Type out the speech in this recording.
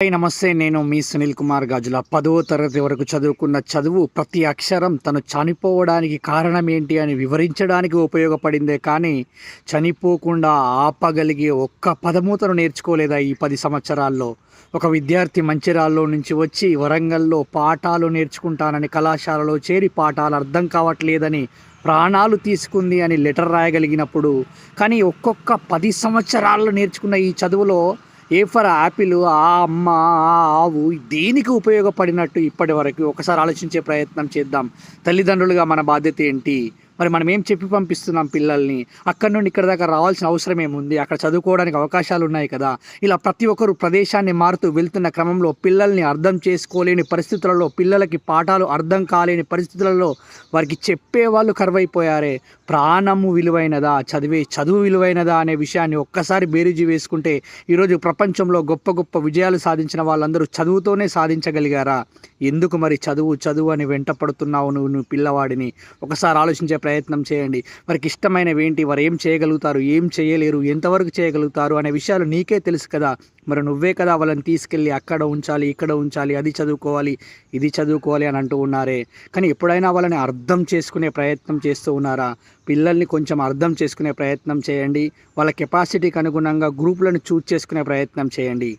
Hi నమస్తే. నేను మీ సునీల్ కుమార్ గాజుల. 10వ తరగతి వరకు చదువుకున్న చదువు ప్రతి అక్షరం తను చనిపోవడానికి కారణం ఏంటి అని వివరించడానికి ఉపయోగపడిందే కానీ చనిపోకుండా ఆపగలిగే ఒక్క పదమూతను నేర్చుకోలేదా ఈ 10 సంవత్సరాల్లో? ఒక విద్యార్థి మంచిర్యాలలో నుంచి వచ్చి వరంగల్లో పాఠాలు నేర్చుకుంటానని కళాశాలలో చేరి పాఠాలు అర్థం కావట్లేదని ప్రాణాలు తీసుకుంది అని లెటర్ రాయగలిగినప్పుడు, కానీ ఒక్కొక్క 10 సంవత్సరాల్లో నేర్చుకున్న ఈ చదువులో ఏ ఫర్ యాపిల్, ఆ అమ్మ, ఆ ఆవు దేనికి ఉపయోగపడినట్టు ఇప్పటి వరకు ఒకసారి ఆలోచించే ప్రయత్నం చేద్దాం. తల్లిదండ్రులుగా మన బాధ్యత ఏంటి? మరి మనం ఏం చెప్పి పంపిస్తున్నాం పిల్లల్ని? అక్కడి నుండి ఇక్కడ దాకా రావాల్సిన అవసరం ఏముంది? అక్కడ చదువుకోవడానికి అవకాశాలు ఉన్నాయి కదా. ఇలా ప్రతి ఒక్కరు ప్రదేశాన్ని మారుతూ వెళ్తున్న క్రమంలో పిల్లల్ని అర్థం చేసుకోలేని పరిస్థితులలో, పిల్లలకి పాఠాలు అర్థం కాలేని పరిస్థితులలో వారికి చెప్పేవాళ్ళు కరువైపోయారే. ప్రాణము విలువైనదా, చదువు విలువైనదా అనే విషయాన్ని ఒక్కసారి బేరీజు వేసుకుంటే ఈరోజు ప్రపంచంలో గొప్ప గొప్ప విజయాలు సాధించిన వాళ్ళందరూ చదువుతోనే సాధించగలిగారా? ఎందుకు మరి చదువు అని వెంట పడుతున్నావు నువ్వు పిల్లవాడిని? ఒకసారి ఆలోచించే ప్రయత్నం చేయండి. వారికి ఇష్టమైనవి ఏంటి, వారు ఏం చేయగలుగుతారు, ఏం చేయలేరు, ఎంతవరకు చేయగలుగుతారు అనే విషయాలు నీకే తెలుసు కదా. మరి నువ్వే కదా వాళ్ళని తీసుకెళ్ళి అక్కడ ఉంచాలి, ఇక్కడ ఉంచాలి, అది చదువుకోవాలి, ఇది చదువుకోవాలి అని అంటూ ఉన్నారే. కానీ ఎప్పుడైనా వాళ్ళని అర్థం చేసుకునే ప్రయత్నం చేస్తూ ఉన్నారా? పిల్లల్ని కొంచెం అర్థం చేసుకునే ప్రయత్నం చేయండి. వాళ్ళ కెపాసిటీకి అనుగుణంగా గ్రూపులను చూజ్ చేసుకునే ప్రయత్నం చేయండి.